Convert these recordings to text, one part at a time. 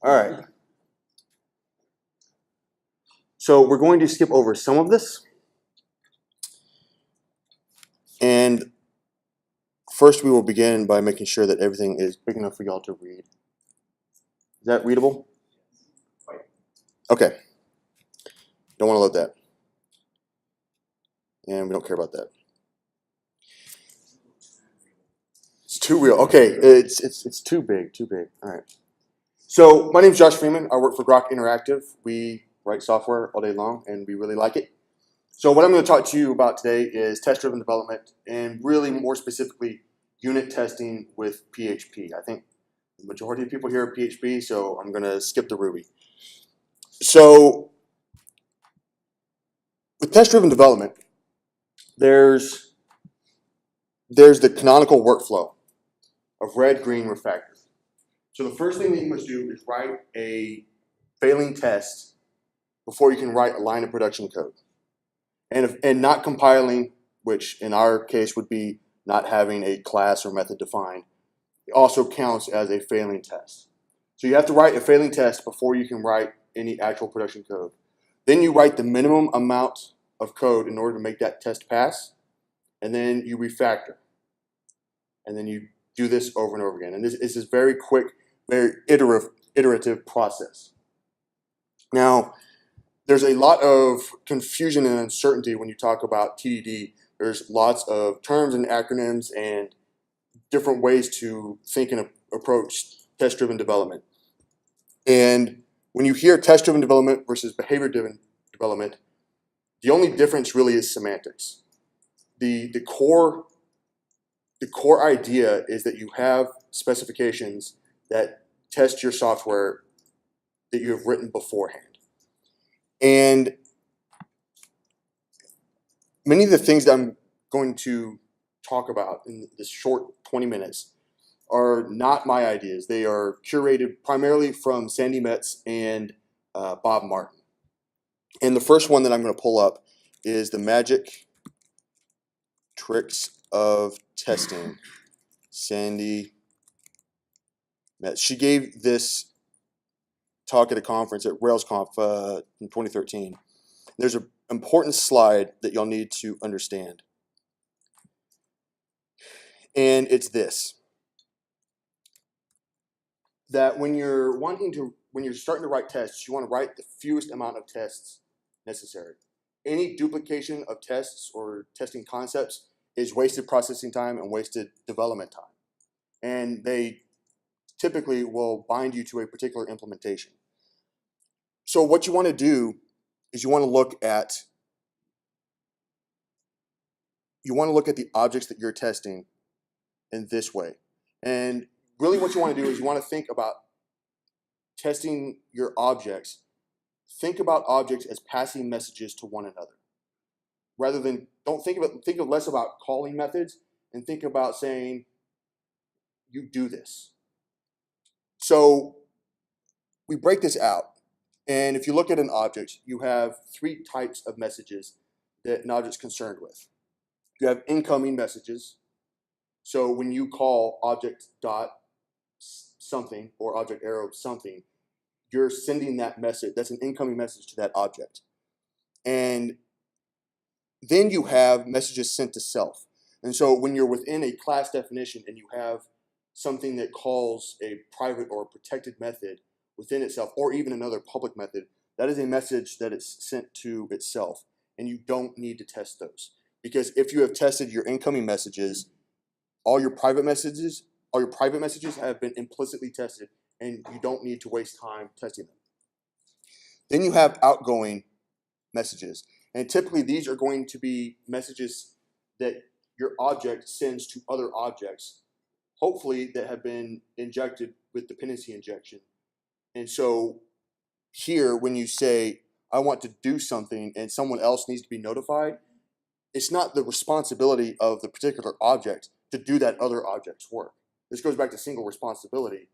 All right. So we're going to skip over some of this. And first we will begin by making sure that everything is big enough for y'all to read. Is that readable? Okay. Don't want to load that. And we don't care about that. It's too real. Okay, it's too big, too big. All right. So my name is Josh Freeman. I work for Grok Interactive. We write software all day long, and we really like it. So what I'm going to talk to you about today is test-driven development, and really more specifically, unit testing with PHP. I think the majority of people here are PHP, so I'm going to skip the Ruby. So with test-driven development, there's the canonical workflow of red, green, refactor. So the first thing that you must do is write a failing test before you can write a line of production code. And not compiling, which in our case would be not having a class or method defined, it also counts as a failing test. So you have to write a failing test before you can write any actual production code. Then you write the minimum amount of code in order to make that test pass, and then you refactor. And then you do this over and over again. And this is very quick, very iterative process. Now, there's a lot of confusion and uncertainty when you talk about TDD. There's lots of terms and acronyms and different ways to think and approach test-driven development. And when you hear test-driven development versus behavior-driven development, the only difference really is semantics. The core idea is that you have specifications that test your software that you have written beforehand. And many of the things that I'm going to talk about in this short 20 minutes are not my ideas. They are curated primarily from Sandy Metz and Bob Martin. And the first one that I'm going to pull up is the Magic Tricks of Testing. Sandy Metz. She gave this talk at a conference at RailsConf in 2013. There's an important slide that you'll need to understand. And it's this. That when you're starting to write tests, you want to write the fewest amount of tests necessary. Any duplication of tests or testing concepts is wasted processing time and wasted development time. And they typically will bind you to a particular implementation. So what you want to do is you want to look at the objects that you're testing in this way. And really what you want to do is you want to think about testing your objects. Think about objects as passing messages to one another. Rather than, think of less about calling methods and think about saying, you do this. So we break this out. And if you look at an object, you have three types of messages that an object's concerned with. You have incoming messages. So when you call object dot something or object arrow something, you're sending that message. That's an incoming message to that object. And then you have messages sent to self. And so when you're within a class definition and you have something that calls a private or protected method within itself, or even another public method, that is a message that is sent to itself. And you don't need to test those. Because if you have tested your incoming messages, all your private messages have been implicitly tested, and you don't need to waste time testing them. Then you have outgoing messages. And typically these are going to be messages that your object sends to other objects, hopefully that have been injected with dependency injection. And so here, when you say, I want to do something and someone else needs to be notified, it's not the responsibility of the particular object to do that other object's work. This goes back to single responsibility.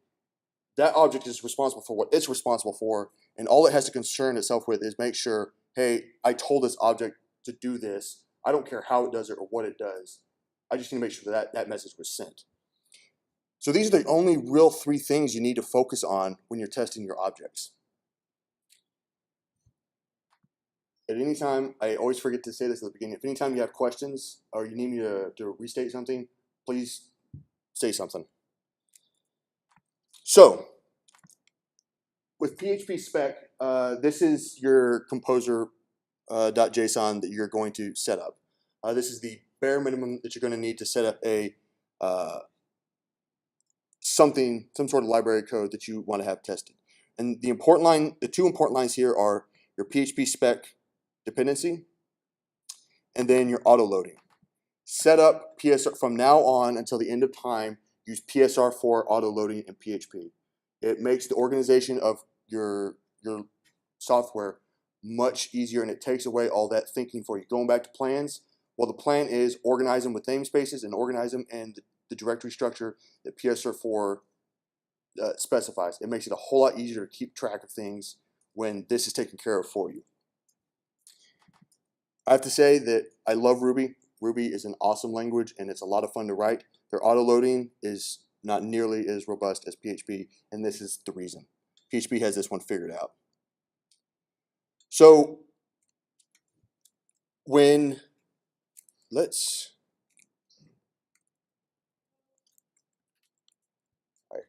That object is responsible for what it's responsible for, and all it has to concern itself with is make sure, hey, I told this object to do this. I don't care how it does it or what it does. I just need to make sure that that message was sent. So these are the only real three things you need to focus on when you're testing your objects. At any time, I always forget to say this at the beginning, if any time you have questions or you need me to restate something, please say something. So, with PHPSpec, this is your composer.json that you're going to set up. This is the bare minimum that you're going to need to set up a some sort of library code that you want to have tested. And the two important lines here are your PHPSpec dependency and then your auto loading. Set up PSR from now on until the end of time. Use PSR4 auto loading in PHP. It makes the organization of your software much easier, and it takes away all that thinking for you. Going back to plans, well, the plan is organize them with namespaces and organize them in the directory structure that PSR4 specifies. It makes it a whole lot easier to keep track of things when this is taken care of for you. I have to say that I love Ruby. Ruby is an awesome language, and it's a lot of fun to write. Their auto loading is not nearly as robust as PHP, and this is the reason. PHP has this one figured out. So when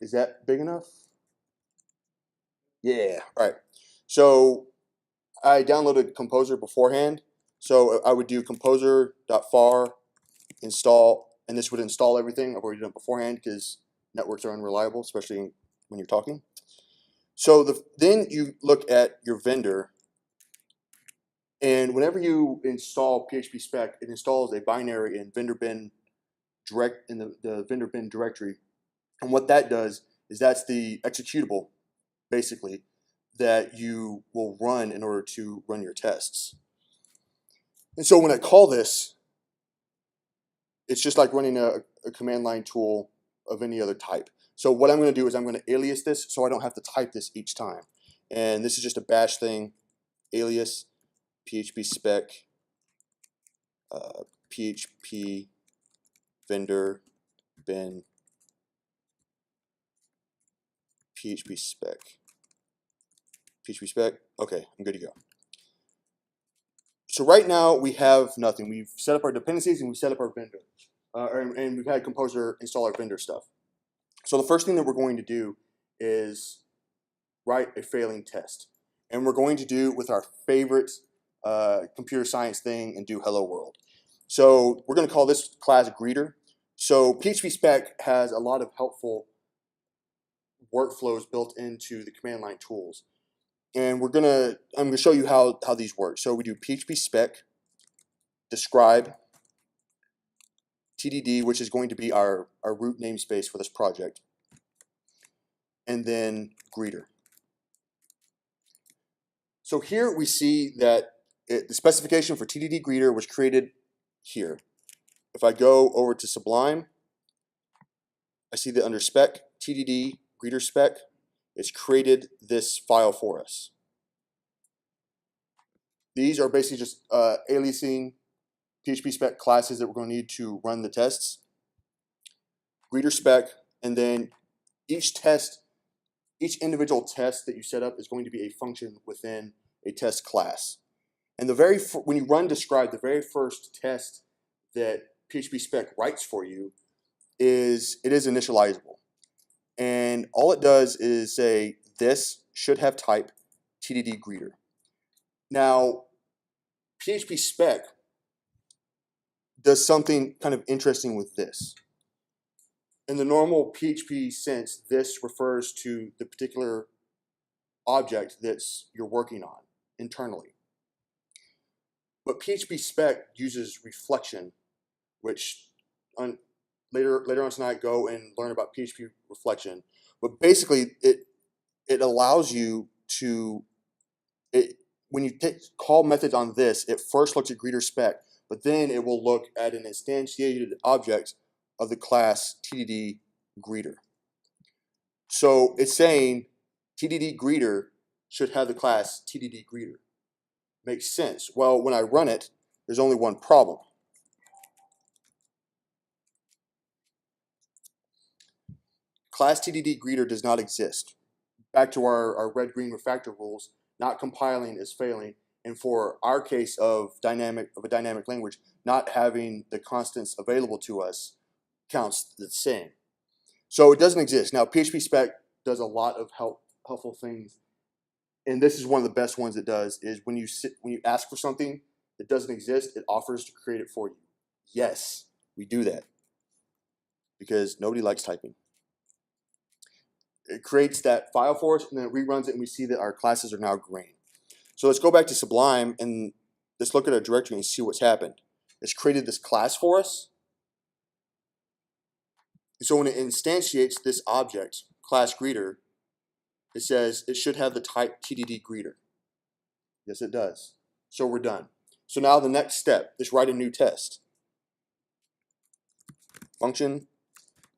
is that big enough? Yeah, all right. So I downloaded Composer beforehand. So I would do composer.far install, and this would install everything. I've already done it beforehand because networks are unreliable, especially when you're talking. So then you look at your vendor, and whenever you install PHPSpec, it installs a binary in vendor bin the vendor bin directory. And what that does is that's the executable, basically, that you will run in order to run your tests. And so when I call this, it's just like running a command line tool of any other type. So what I'm going to do is I'm going to alias this so I don't have to type this each time. And this is just a bash thing, alias PHPSpec PHP vendor bin PHPSpec. PHPSpec. Okay, I'm good to go. So right now we have nothing. We've set up our dependencies and we set up our vendor. And we've had Composer install our vendor stuff. So the first thing that we're going to do is write a failing test. And we're going to do with our favorite computer science thing and do hello world. So we're going to call this class greeter. So PHPSpec has a lot of helpful workflows built into the command line tools. And I'm gonna show you how these work. So we do PHPSpec describe TDD, which is going to be our root namespace for this project, and then greeter. So here we see that the specification for TDD greeter was created here. If I go over to Sublime, I see that under spec, TDD greeter spec, it's created this file for us. These are basically just aliasing PHPSpec classes that we're going to need to run the tests. Greeter spec, and then each individual test that you set up is going to be a function within a test class. And when you run describe, the very first test that PHPSpec writes for you is initializable. And all it does is say this should have type TDD greeter. Now, PHPSpec does something kind of interesting with this. In the normal PHP sense, this refers to the particular object that you're working on internally. But PHPSpec uses reflection, which later on tonight, go and learn about PHP reflection. But basically, it allows you to, when you call methods on this, it first looks at greeter spec, but then it will look at an instantiated object of the class TDD greeter. So it's saying TDD greeter should have the class TDD greeter. Makes sense. Well, when I run it, there's only one problem. class TDD greeter does not exist. Back to our red-green refactor rules, not compiling is failing. And for our case of a dynamic language, not having the constants available to us counts the same. So it doesn't exist. Now, PHPSpec does a lot of helpful things, and this is one of the best ones it does, is when you ask for something that doesn't exist, it offers to create it for you. Yes, we do that because nobody likes typing. It creates that file for us, and then it reruns it, and we see that our classes are now green. So let's go back to Sublime, and let's look at our directory and see what's happened. It's created this class for us. So when it instantiates this object, class greeter, it says it should have the type TDD greeter. Yes, it does. So we're done. So now the next step, let's write a new test. Function,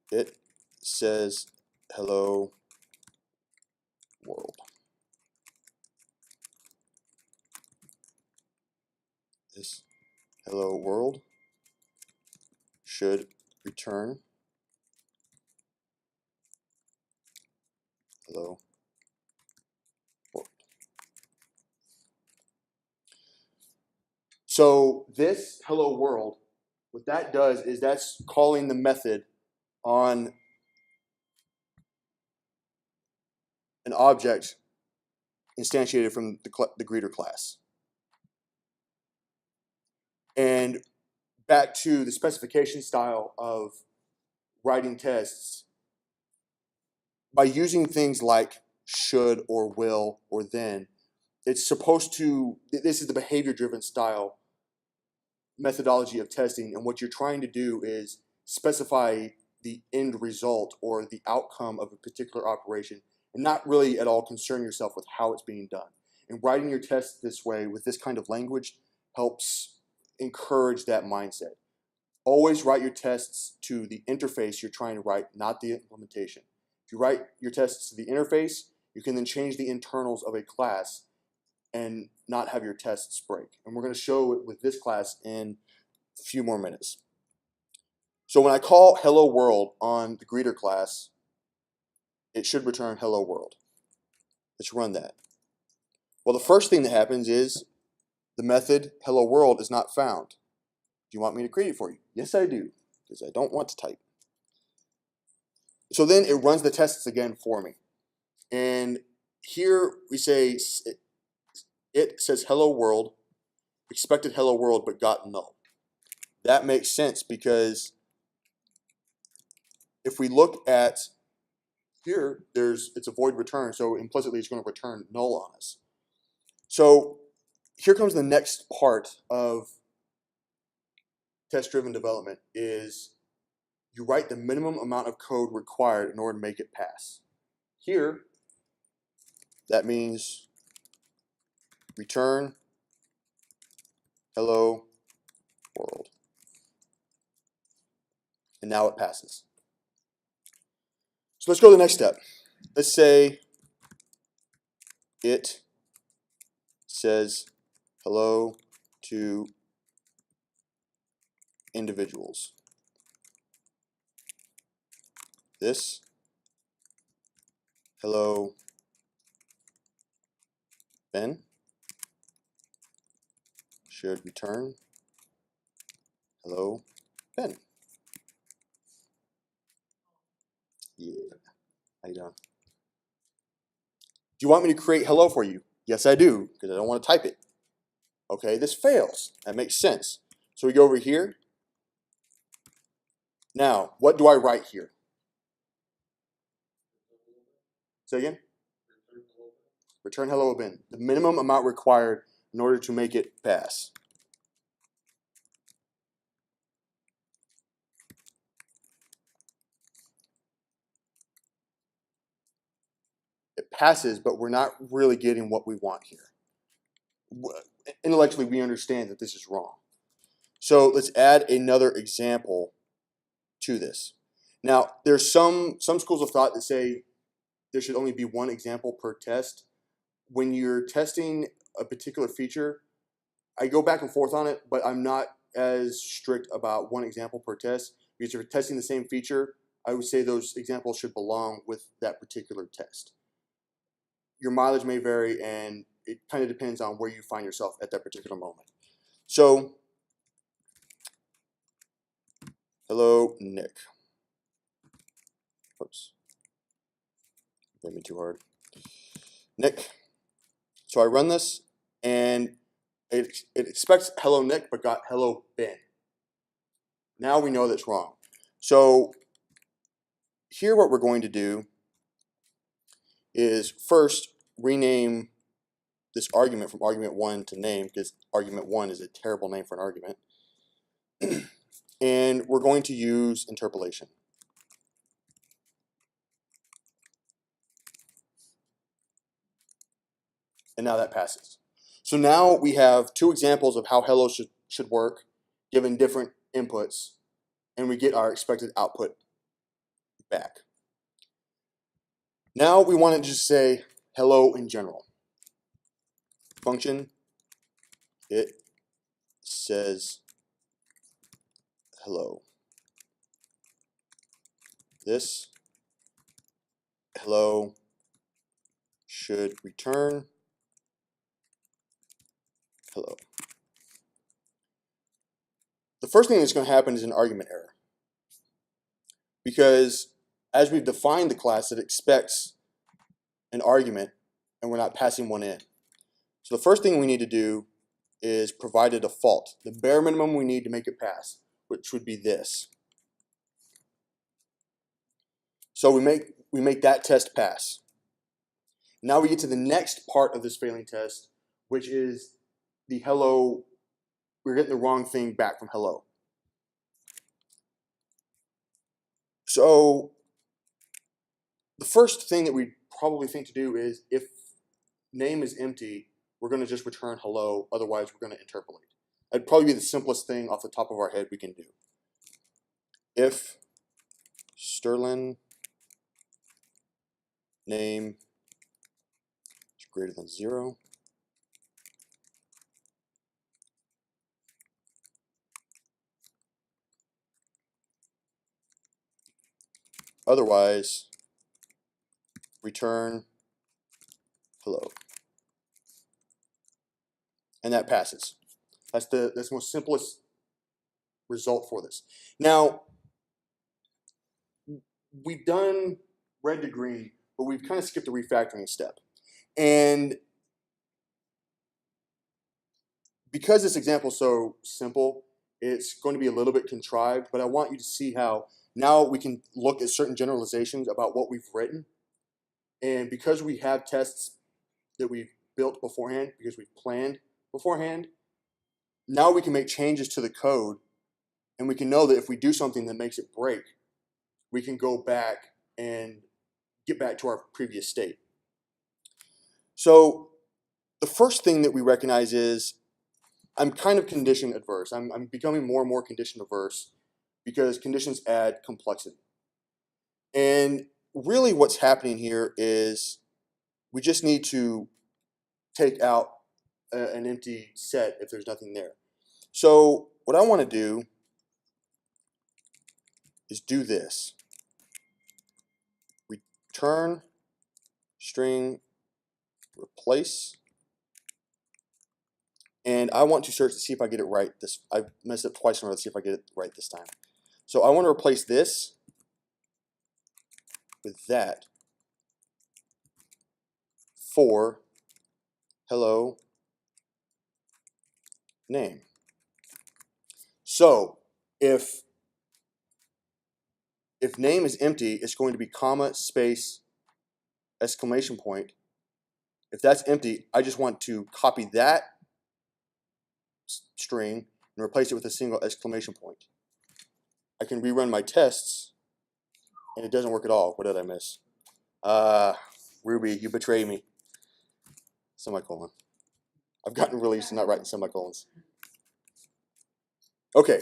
it says hello world. This hello world should return hello world. So this hello world, what that does is that's calling the method on an object instantiated from the greeter class. And back to the specification style of writing tests, by using things like should or will or then, it's supposed to, this is the behavior-driven style methodology of testing, and what you're trying to do is specify the end result or the outcome of a particular operation and not really at all concern yourself with how it's being done. And writing your tests this way with this kind of language helps encourage that mindset. Always write your tests to the interface you're trying to write, not the implementation. If you write your tests to the interface, you can then change the internals of a class and not have your tests break. And we're going to show it with this class in a few more minutes. So when I call hello world on the greeter class, it should return hello world. Let's run that. Well, the first thing that happens is the method hello world is not found. Do you want me to create it for you? Yes, I do, because I don't want to type. So then it runs the tests again for me. And here we say it says hello world, expected hello world, but got null. That makes sense because if we look at here, it's a void return, so implicitly it's going to return null on us. So here comes the next part of test-driven development is you write the minimum amount of code required in order to make it pass. Here, that means return hello world. And now it passes. So let's go to the next step. Let's say it says hello to individuals. This hello Ben should return hello Ben. Yeah, how you doing? Do you want me to create hello for you? Yes, I do, because I don't want to type it. Okay, this fails. That makes sense. So we go over here. Now, what do I write here? Say again? Return hello Ben. The minimum amount required in order to make it pass. It passes, but we're not really getting what we want here. Intellectually, we understand that this is wrong. So let's add another example to this. Now, there's some schools of thought that say there should only be one example per test. When you're testing a particular feature, I go back and forth on it, but I'm not as strict about one example per test because if you're testing the same feature, I would say those examples should belong with that particular test. Your mileage may vary, and it kind of depends on where you find yourself at that particular moment. So, hello, Nick. Oops. Made me too hard. Nick. So I run this, and it expects hello, Nick, but got hello, Ben. Now we know that's wrong. So here what we're going to do is first rename this argument from argument 1 to name, because argument 1 is a terrible name for an argument. And we're going to use interpolation. And now that passes. So now we have two examples of how hello should work given different inputs, and we get our expected output back. Now we want to just say hello in general. Function, it says hello. This hello should return hello. The first thing that's going to happen is an argument error, because as we've defined the class, it expects an argument and we're not passing one in. So the first thing we need to do is provide a default, the bare minimum we need to make it pass, which would be this. So we make that test pass. Now we get to the next part of this failing test, which is the hello, we're getting the wrong thing back from hello. So the first thing that we probably think to do is, if name is empty, we're going to just return hello, otherwise we're going to interpolate. That'd probably be the simplest thing off the top of our head we can do. If Sterling name is greater than 0, otherwise return hello. And that passes. That's the most simplest result for this. Now, we've done red to green, but we've kind of skipped the refactoring step. And because this example is so simple, it's going to be a little bit contrived, but I want you to see how now we can look at certain generalizations about what we've written. And because we have tests that we've built beforehand, because we've planned beforehand, now we can make changes to the code, and we can know that if we do something that makes it break, we can go back and get back to our previous state. So the first thing that we recognize is I'm kind of condition adverse. I'm becoming more and more condition averse because conditions add complexity. And really what's happening here is we just need to take out an empty set if there's nothing there. So what I want to do is do this. Return string replace. And I want to search to see if I get it right. I messed up twice in a row. Let's see if I get it right this time. So I want to replace this with that for hello name. So if name is empty, it's going to be comma, space, exclamation point. If that's empty, I just want to copy that string and replace it with a single exclamation point. I can rerun my tests, and it doesn't work at all. What did I miss? Ruby, you betray me. Semicolon. I've gotten really used to not writing semicolons. Okay,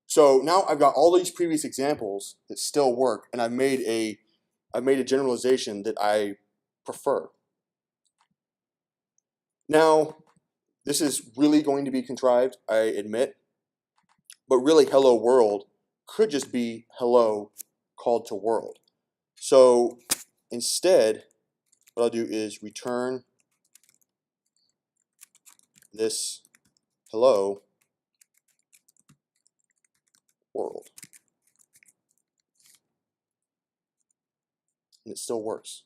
so now I've got all these previous examples that still work, and I've made a generalization that I prefer. Now, this is really going to be contrived, I admit, but really hello world could just be hello called to world. So instead, what I'll do is return this hello world. And it still works.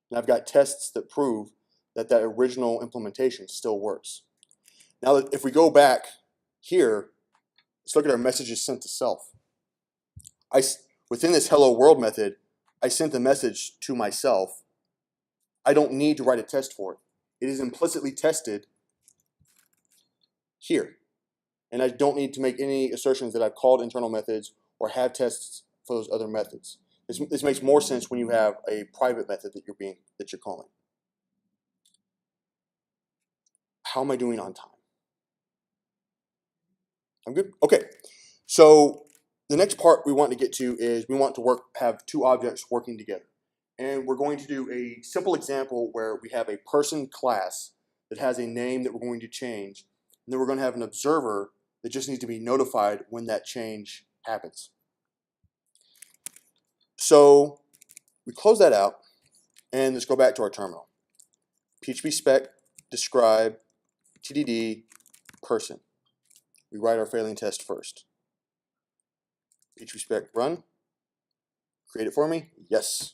And I've got tests that prove that that original implementation still works. Now, if we go back here, let's look at our messages sent to self. Within this hello world method, I sent the message to myself. I don't need to write a test for it. It is implicitly tested here. And I don't need to make any assertions that I've called internal methods or have tests for those other methods. This makes more sense when you have a private method that you're calling. How am I doing on time? I'm good. Okay. So the next part we want to get to is we want to have two objects working together. And we're going to do a simple example where we have a person class that has a name that we're going to change. And then we're going to have an observer that just needs to be notified when that change happens. So we close that out, and let's go back to our terminal. PHPSpec, describe, TDD, person. We write our failing test first. PHPSpec run. Create it for me? Yes.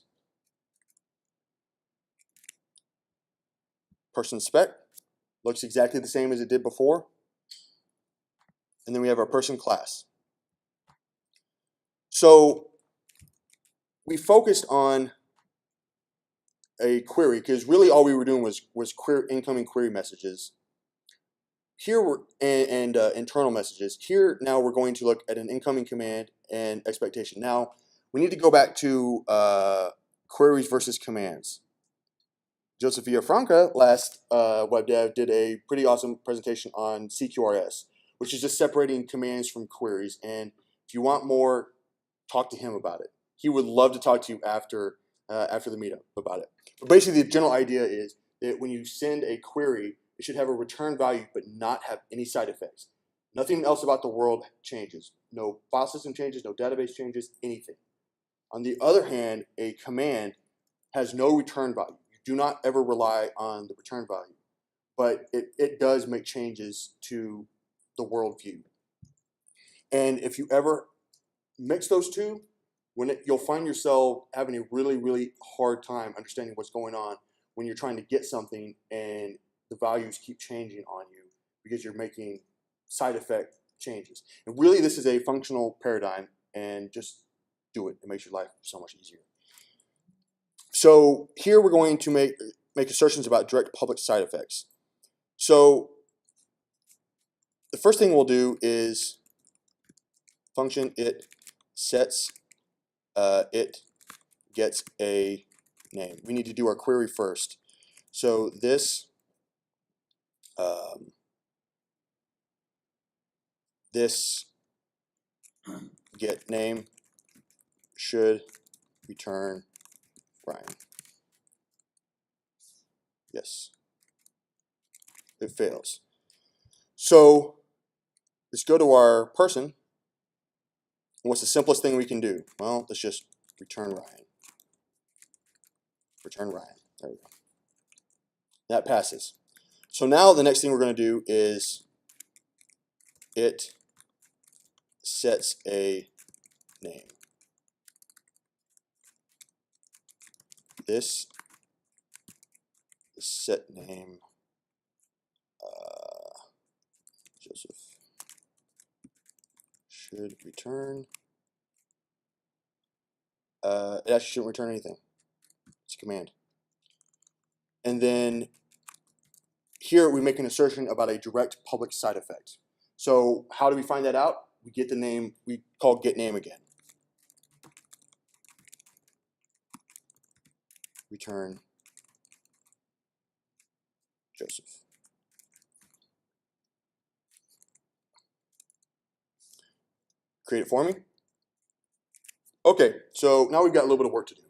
Person spec looks exactly the same as it did before. And then we have our person class. So we focused on a query because really all we were doing was incoming query messages. Here we're internal messages. Here now we're going to look at an incoming command and expectation. Now we need to go back to queries versus commands. Joseph Villafranca last WebDev did a pretty awesome presentation on CQRS, which is just separating commands from queries. And if you want more, talk to him about it. He would love to talk to you after the meetup about it. But basically, the general idea is that when you send a query, it should have a return value but not have any side effects. Nothing else about the world changes. No file system changes, no database changes, anything. On the other hand, a command has no return value. You do not ever rely on the return value, but it does make changes to the world view. And if you ever mix those two, you'll find yourself having a really, really hard time understanding what's going on when you're trying to get something and the values keep changing on you because you're making side effect changes. And really, this is a functional paradigm, and just do it. It makes your life so much easier. So here we're going to make assertions about direct public side effects. So the first thing we'll do is function it sets it gets a name. We need to do our query first. So this this get name should return Ryan. Yes. It fails. So let's go to our person. What's the simplest thing we can do? Well, let's just return Ryan. Return Ryan. There we go. That passes. So now the next thing we're going to do is it sets a name. This set name Joseph should return. It actually shouldn't return anything. It's a command. And then here we make an assertion about a direct public side effect. So how do we find that out? We get the name, we call get name again. Return Joseph. Create it for me. Okay, so now we've got a little bit of work to do.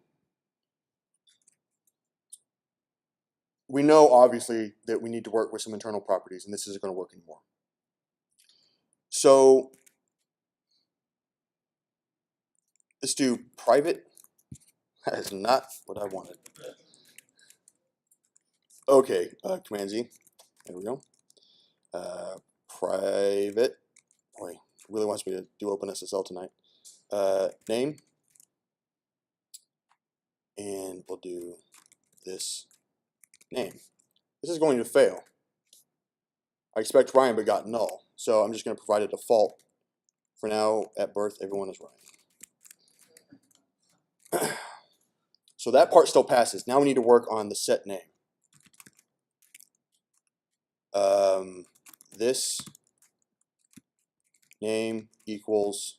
We know, obviously, that we need to work with some internal properties, and this isn't going to work anymore. So let's do private. That is not what I wanted. Okay, Command Z. There we go. Private. Boy, really wants me to do OpenSSL tonight. Name. And we'll do this name. This is going to fail. I expect Ryan, but got null. So I'm just going to provide a default. For now, at birth, everyone is Ryan. So that part still passes. Now we need to work on the set name. This name equals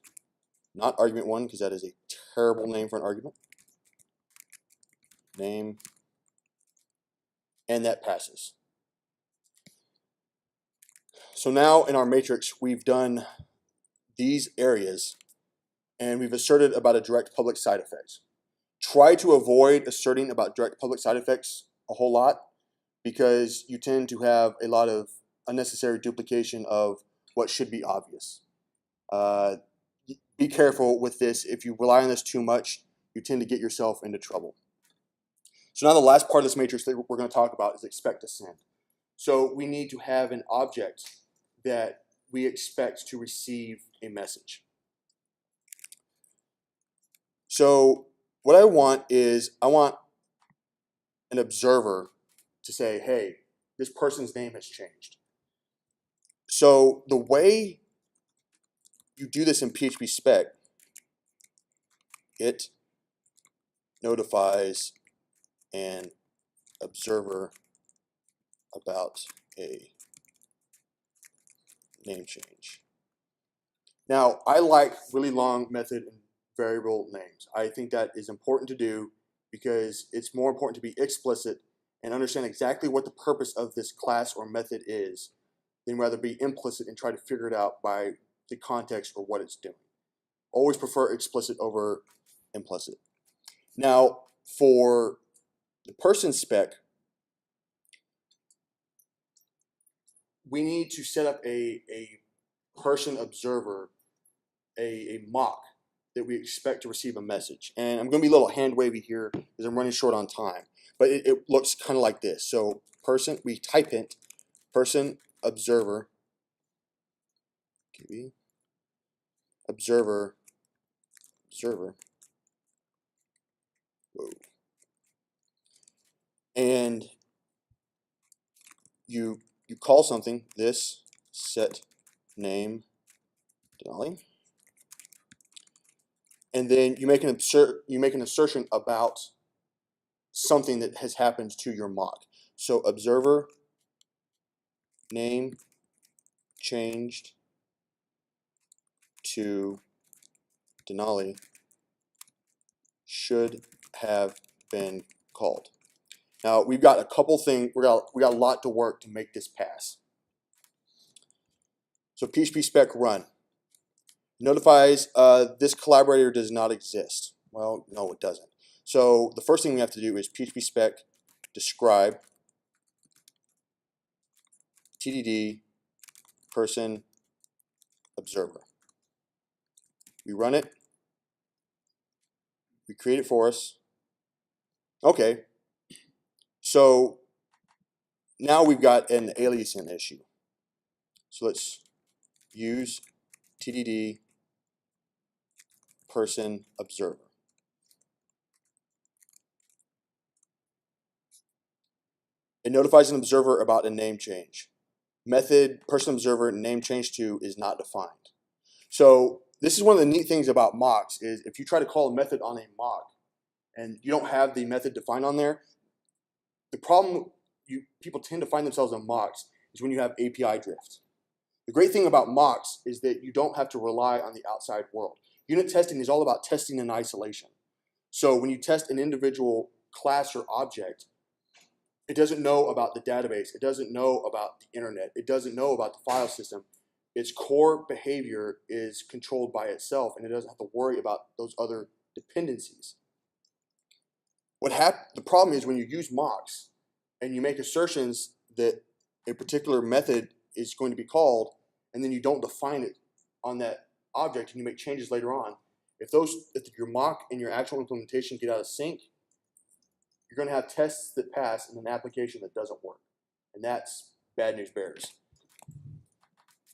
not argument 1, because that is a terrible name for an argument. Name. And that passes. So now in our matrix, we've done these areas, and we've asserted about a direct public side effects. Try to avoid asserting about direct public side effects a whole lot, because you tend to have a lot of unnecessary duplication of what should be obvious. Be careful with this. If you rely on this too much, you tend to get yourself into trouble. So now the last part of this matrix that we're going to talk about is expect to send. So we need to have an object that we expect to receive a message. So what I want is, I want an observer to say, hey, this person's name has changed. So the way you do this in PHPSpec, it notifies an observer about a name change. Now, I like really long method and variable names. I think that is important to do because it's more important to be explicit and understand exactly what the purpose of this class or method is than rather be implicit and try to figure it out by the context or what it's doing. Always prefer explicit over implicit. Now, for the person spec, we need to set up a person observer, a mock that we expect to receive a message. And I'm going to be a little hand wavy here because I'm running short on time. But it looks kind of like this. So person, we type in person observer, KB, observer, whoa. And you call something, this set name Denali, and then you make an assertion about something that has happened to your mock. So observer name changed to Denali should have been called. Now we've got a couple things. We got a lot to work to make this pass. So PHPSpec run notifies this collaborator does not exist. Well, no, it doesn't. So the first thing we have to do is PHPSpec describe TDD person observer. We run it. We create it for us. Okay. So now we've got an aliasing issue. So let's use TDD person observer. It notifies an observer about a name change. Method person observer name change to is not defined. So this is one of the neat things about mocks is if you try to call a method on a mock and you don't have the method defined on there, the problem people tend to find themselves in mocks is when you have API drift. The great thing about mocks is that you don't have to rely on the outside world. Unit testing is all about testing in isolation. So when you test an individual class or object, it doesn't know about the database. It doesn't know about the internet. It doesn't know about the file system. Its core behavior is controlled by itself, and it doesn't have to worry about those other dependencies. The problem is when you use mocks and you make assertions that a particular method is going to be called, and then you don't define it on that object and you make changes later on, If your mock and your actual implementation get out of sync, you're going to have tests that pass and an application that doesn't work. And that's bad news bears.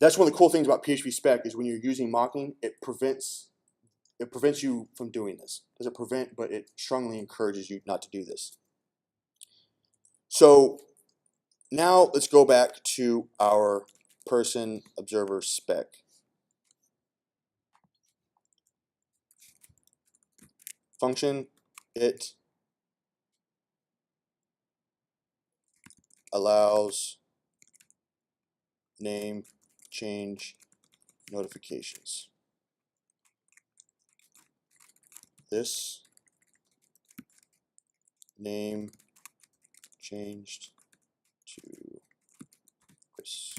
That's one of the cool things about PHPSpec is when you're using mocking, it prevents you from doing this. It doesn't prevent, but it strongly encourages you not to do this. So now let's go back to our person observer spec. Function, it allows name change notifications. This name changed to Chris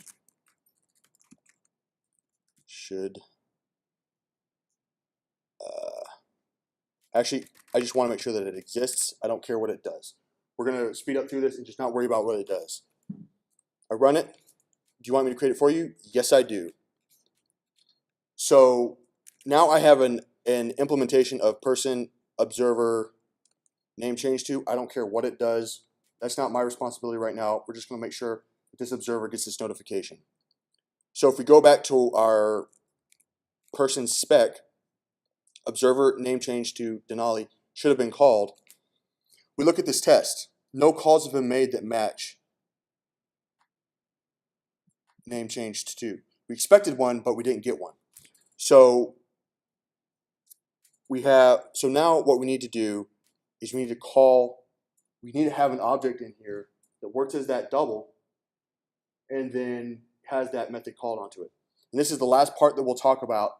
should actually, I just want to make sure that it exists. I don't care what it does. We're going to speed up through this and just not worry about what it does. I run it. Do you want me to create it for you? Yes, I do. So now I have an implementation of person observer name change to. I don't care what it does. That's not my responsibility right now. We're just going to make sure that this observer gets this notification. So if we go back to our person spec, observer name change to Denali should have been called. We look at this test. No calls have been made that match name changed to. We expected one, but we didn't get one. So now what we need to do is we need to have an object in here that works as that double and then has that method called onto it. And this is the last part that we'll talk about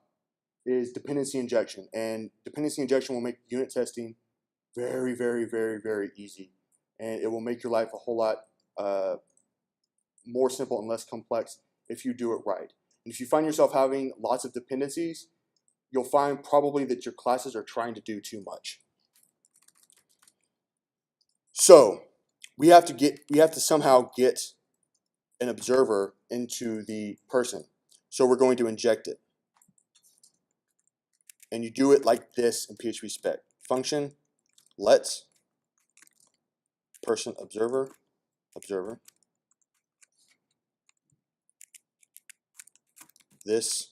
is dependency injection. And dependency injection will make unit testing very, very, very, very easy. And it will make your life a whole lot more simple and less complex if you do it right. And if you find yourself having lots of dependencies, you'll find probably that your classes are trying to do too much. So we have to somehow get an observer into the person. So we're going to inject it. And you do it like this in PHPSpec. Function, let person observer, this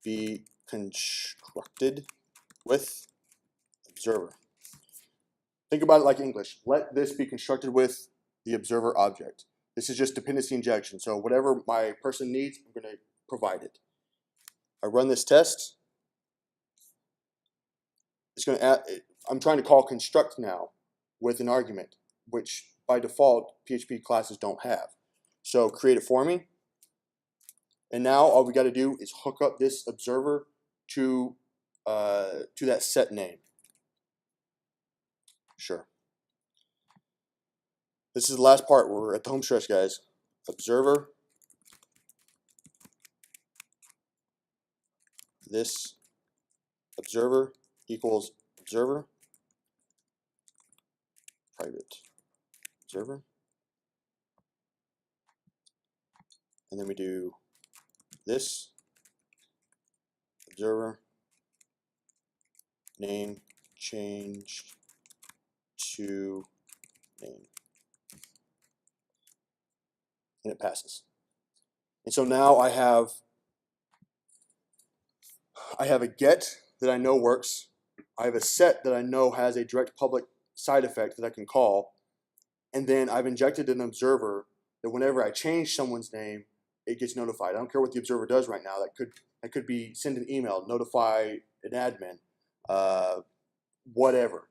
be constructed with observer. Think about it like English. Let this be constructed with the observer object. This is just dependency injection. So whatever my person needs, I'm going to provide it. I run this test. It's going to add, I'm trying to call construct now with an argument, which by default PHP classes don't have. So create it for me. And now all we got to do is hook up this observer to that set name. Sure. This is the last part. We're at the home stretch, guys. Observer. This observer equals observer. Private observer. And then we do this observer name change to name. And it passes. And so now I have a get that I know works. I have a set that I know has a direct public side effect that I can call. And then I've injected an observer that whenever I change someone's name, it gets notified. I don't care what the observer does right now. That could be send an email, notify an admin, whatever.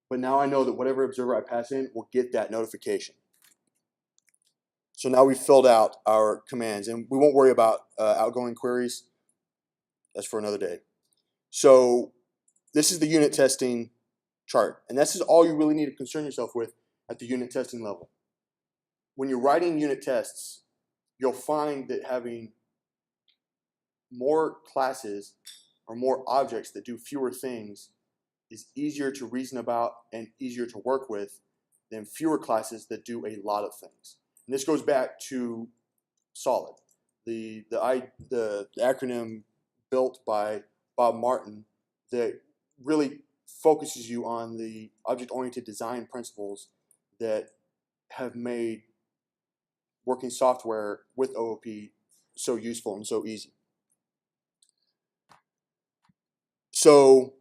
But now I know that whatever observer I pass in will get that notification. So now we've filled out our commands, and we won't worry about outgoing queries. That's for another day. So this is the unit testing chart, and this is all you really need to concern yourself with at the unit testing level. When you're writing unit tests, you'll find that having more classes or more objects that do fewer things is easier to reason about and easier to work with than fewer classes that do a lot of things. And this goes back to SAWed, the acronym built by Bob Martin that really focuses you on the object-oriented design principles that have made working software with OOP so useful and so easy. So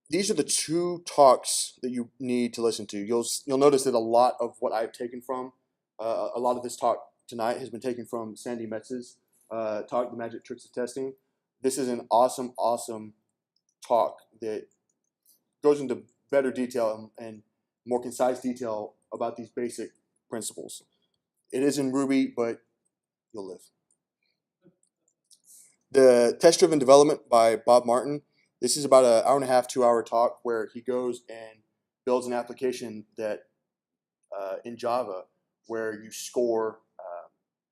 these are the 2 talks that you need to listen to. You'll notice that a lot of what I've taken from, a lot of this talk tonight has been taken from Sandy Metz's talk, The Magic Tricks of Testing. This is an awesome, awesome talk that goes into better detail and more concise detail about these basic principles. It is in Ruby, but you'll live. The Test-Driven Development by Bob Martin. This is about an 1.5 to 2 hour talk where he goes and builds an application that in Java where you score.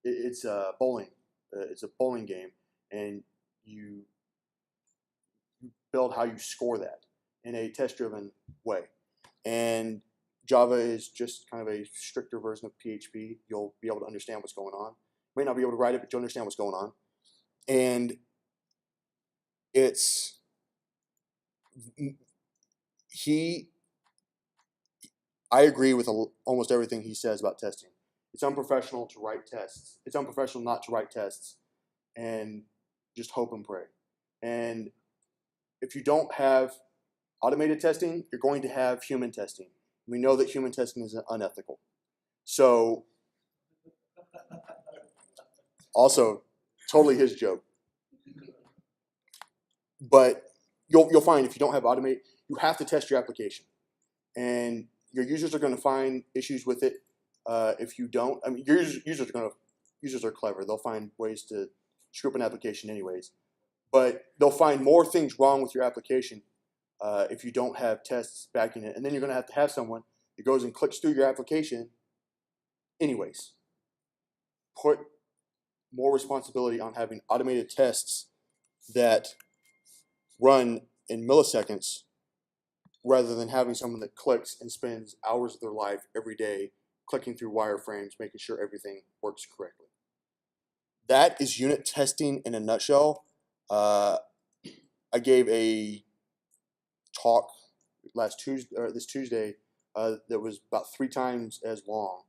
It's a bowling. It's a bowling game, and you build how you score that in a test-driven way. And Java is just kind of a stricter version of PHP. You'll be able to understand what's going on. You may not be able to write it, but you'll understand what's going on. And I agree with almost everything he says about testing. It's unprofessional to write tests. It's unprofessional not to write tests and just hope and pray. And if you don't have automated testing, you're going to have human testing. We know that human testing is unethical. So, also, totally his joke. But you'll find if you don't have automate, you have to test your application. And your users are going to find issues with it. If you don't, I mean, your users are clever. They'll find ways to screw up an application anyways. But they'll find more things wrong with your application if you don't have tests backing it. And then you're going to have someone that goes and clicks through your application anyways. Put more responsibility on having automated tests that run in milliseconds rather than having someone that clicks and spends hours of their life every day clicking through wireframes, making sure everything works correctly. That is unit testing in a nutshell. I gave a talk this Tuesday that was about 3 times as long.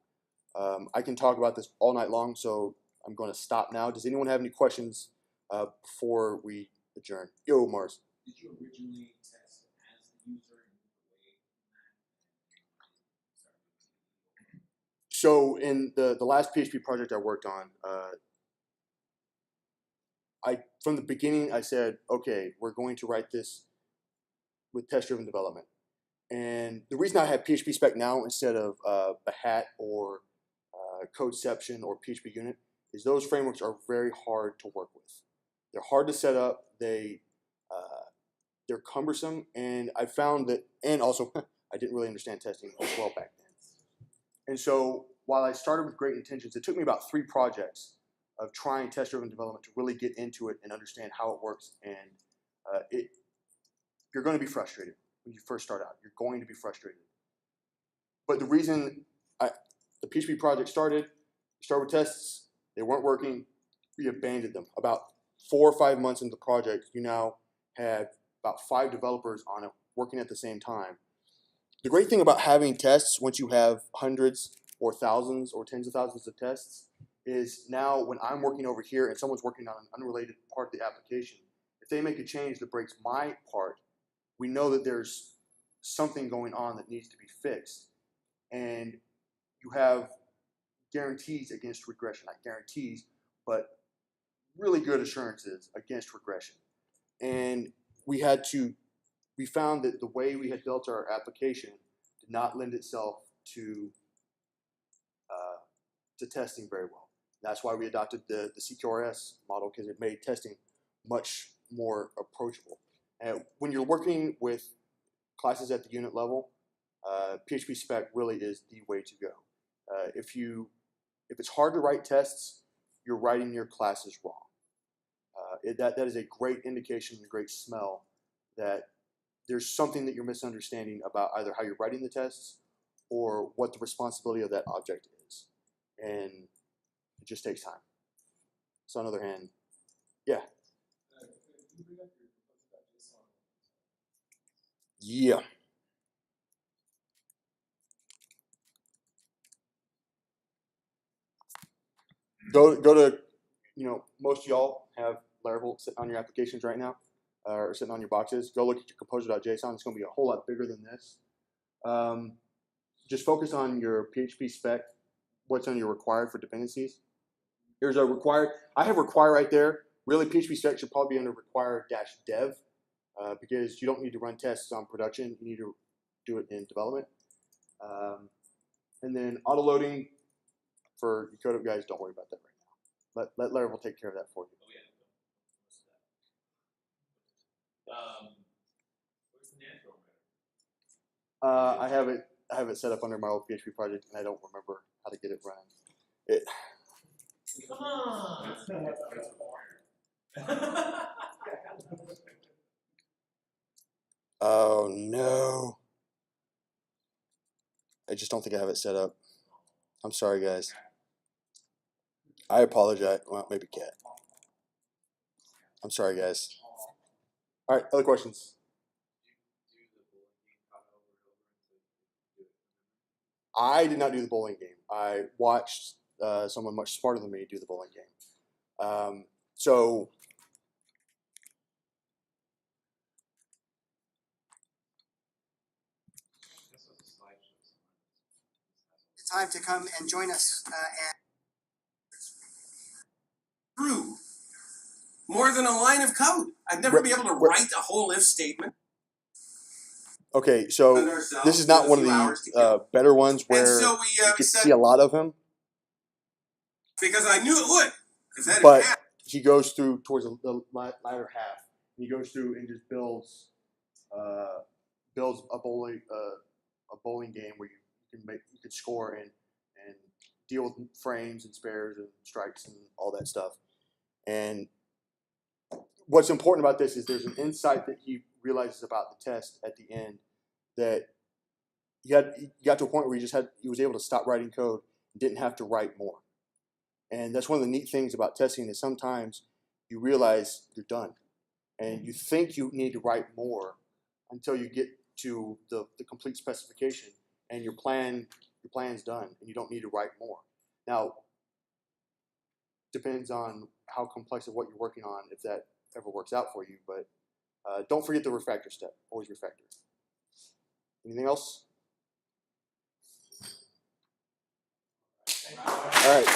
I can talk about this all night long, so I'm going to stop now. Does anyone have any questions before we adjourn? Yo, Mars. Did you originally test as the user in the way? So in the last PHP project I worked on, from the beginning I said, okay, we're going to write this with test-driven development. And the reason I have PHPSpec now instead of Behat or Codeception or PHP Unit is those frameworks are very hard to work with. They're hard to set up. They're cumbersome, and I found that, and also I didn't really understand testing as well back then. And so while I started with great intentions, it took me about 3 projects of trying test-driven development to really get into it and understand how it works. And you're going to be frustrated when you first start out. You're going to be frustrated. But the reason the PHP project started with tests, they weren't working, we abandoned them. About 4 or 5 months into the project, you now have about 5 developers on it working at the same time. The great thing about having tests, once you have hundreds or thousands or tens of thousands of tests, is now when I'm working over here and someone's working on an unrelated part of the application, if they make a change that breaks my part, we know that there's something going on that needs to be fixed. And you have guarantees against regression. Not guarantees, but really good assurances against regression. And we found that the way we had built our application did not lend itself to testing very well. That's why we adopted the CQRS model, because it made testing much more approachable. And when you're working with classes at the unit level, PHPSpec really is the way to go. If it's hard to write tests, you're writing your classes wrong. That is a great indication, a great smell that there's something that you're misunderstanding about either how you're writing the tests or what the responsibility of that object is. And it just takes time. So on the other hand, yeah. Can you bring up your proposal about JSON Yeah. Go to, most of y'all have Laravel sitting on your applications right now, or sitting on your boxes. Go look at your composer.json. It's going to be a whole lot bigger than this. Just focus on your PHPSpec, what's on your required for dependencies. Here's a required. I have require right there. Really, PHPSpec should probably be under require-dev because you don't need to run tests on production. You need to do it in development. And then auto loading for your code guys, don't worry about that right now. Let Laravel take care of that for you. Oh yeah. Where's the natural matter? I have it set up under my old PHP project, and I don't remember how to get it running. Come on. Oh no! I just don't think I have it set up. I'm sorry, guys. I apologize. Well, maybe Cat. I'm sorry, guys. All right, other questions? I did not do the bowling game. I watched someone much smarter than me do the bowling game. So time to come and join us and through more than a line of code. I'd never be able to write a whole if statement. okay, so this is not one of the better ones where so you can see a lot of him. Because I knew it would. But he goes through towards the latter half. He goes through and just builds a bowling game where you can score and deal with frames and spares and strikes and all that stuff. And what's important about this is there's an insight that he realizes about the test at the end that he got to a point where he was able to stop writing code and didn't have to write more. And that's one of the neat things about testing is sometimes you realize you're done and you think you need to write more until you get to the complete specification and your plan's done and you don't need to write more. Now, depends on how complex of what you're working on if that ever works out for you, but don't forget the refactor step. Always refactor. Anything else? All right.